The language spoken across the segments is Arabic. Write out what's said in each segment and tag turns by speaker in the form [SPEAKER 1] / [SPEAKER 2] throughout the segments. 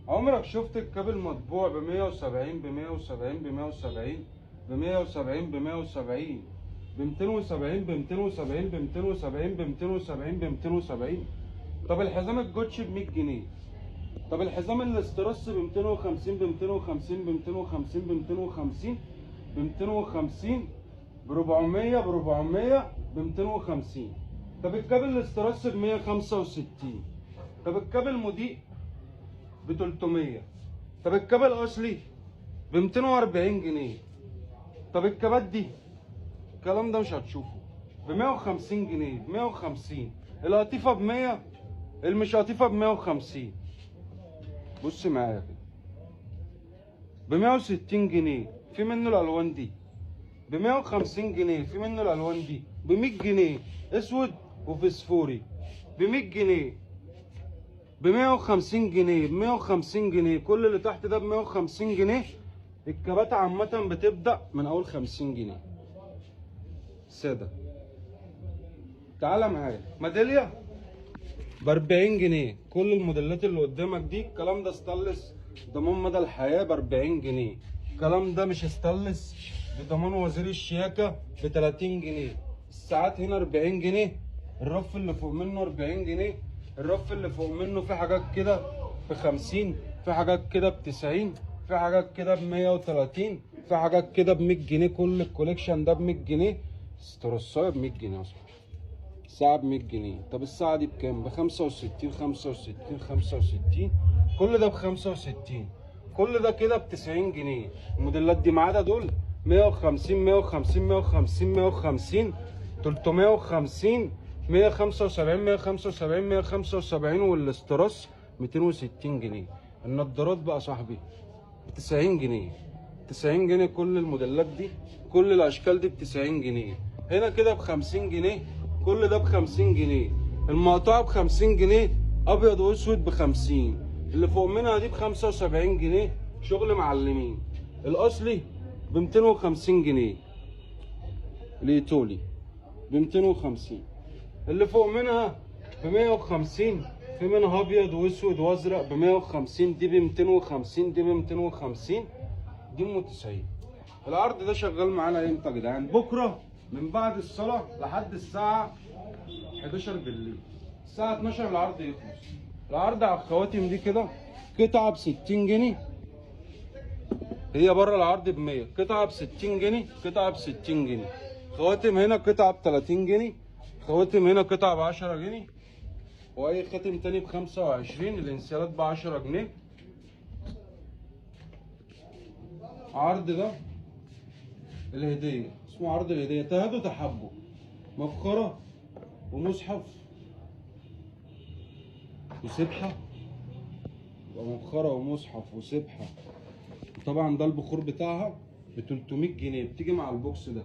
[SPEAKER 1] عمرك شفت الكابل مطبوع ب 170 ب 170 ب 170 ب 170 ب 170 ب 270 ب 270 ب 270 ب 270 ب 270؟ طب الحزام الجوتشي ب 100 جنيه. طب الحزام الاسترس ب 250 ب 250 ب 250 ب 250 ب 250 ب 400 ب 400 ب 250. طب الكابل الاسترس ب 165. طب الكابل مضيء ب 300. طب الكابل اصلي ب 240 جنيه. طب الكابات دي الكلام ده مش هتشوفه ب 150 جنيه، ب 150. القطيفه ب 100، المش قطيفه ب 150. بص معايا كده ب 160 جنيه في منه الالوان دي، ب 150 جنيه في منه الالوان دي، ب 100 جنيه اسود وفسفوري، ب 100 جنيه، ب 150 جنيه، ب 150 جنيه. كل اللي تحت ده ب 150 جنيه. الكبات عامة بتبدأ من أول 50 جنيه سادة. تعالى معايا ميدالية ب 40 جنيه. كل الموديلات اللي قدامك دي الكلام ده ستانلس ضمان مدى الحياة ب 40 جنيه. الكلام ده مش ستانلس بضمان وزير الشياكة ب 30 جنيه. الساعات هنا 40 جنيه. الرف اللي فوق منه 40 جنيه. الرف اللي فوق منه في حاجات كده ب 50، في حاجات كده ب 90، في حاجات كده ب 130، في حاجات كده ب 100 جنيه. كل الكوليكشن ده ب 100 جنيه. استرسايه ب 100 جنيه اصلا. الساعة ب 100 جنيه. طب الساعة دي بكام؟ ب 65 65 65. كل ده ب 65. كل ده كده ب 90 جنيه. الموديلات دي ما عدا دول 150 150 150 150 350 175 175 175. والاستراس 260 جنيه. النضارات بقى صاحبي ب 90 جنيه. 90 جنيه كل الموديلات دي، كل الاشكال دي ب 90 جنيه. هنا كده ب 50 جنيه. كل ده ب 50 جنيه. المقطوعه ب 50 جنيه ابيض واسود ب 50. اللي فوق منها دي ب 75 جنيه شغل معلمين. الاصلي ب 250 جنيه. الايطالي ب 250. اللي فوق منها ب 150. في منها ابيض واسود وازرق ب 150. دي ب 250. دي ب 250. دي ام 90. العرض ده شغال معانا امتى يا جدعان؟ بكره من بعد الصلاه لحد الساعه 11 بالليل. الساعه 12 العرض يخلص. العرض على الخواتم دي كده قطعه ب 60 جنيه. هي بره العرض ب 100. قطعه ب 60 جنيه. قطعه ب 60 جنيه. خواتم هنا قطعه ب 30 جنيه. خواتم هنا قطعه ب 10 جنيه. واي خاتم تاني ب 25. الانسيالات ب 10 جنيه. عرض ده الهدية اسمه عرض الهدية. تهادوا تحبوا. مفخرة ومصحف وسبحة. يبقى مفخرة ومصحف وسبحة. طبعا ده البخور بتاعها ب 300 جنيه. بتيجي مع البوكس ده.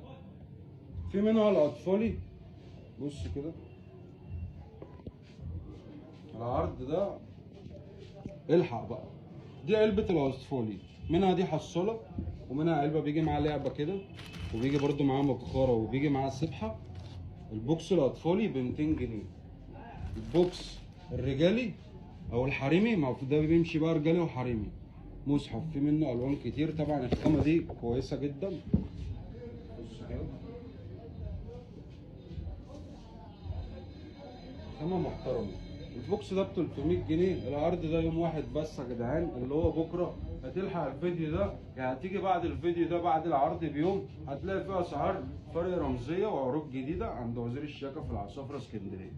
[SPEAKER 1] في منها الأطفالي. بص كده العرض ده الحق بقى. دي علبة الأطفالي. منها دي حصالة، ومنها علبة بيجي معاها لعبة كده، وبيجي برضو معاها مبخرة، وبيجي معاها سبحة. البوكس الأطفالي ب 200 جنيه. البوكس الرجالي أو الحريمي، ما هو ده بيمشي بقى رجالي وحريمي. مصحف في منه ألوان كتير. طبعا الخامة دي كويسة جدا. بص كده خامة محترمة. البوكس ده ب 300 جنيه. العرض ده يوم واحد بس يا جدعان اللي هو بكره. هتلحق الفيديو ده يعني هتيجي بعد الفيديو ده بعد العرض بيوم هتلاقي فيه اسعار فرق رمزيه وعروض جديده عند وزير الشياكه في العصافره اسكندريه.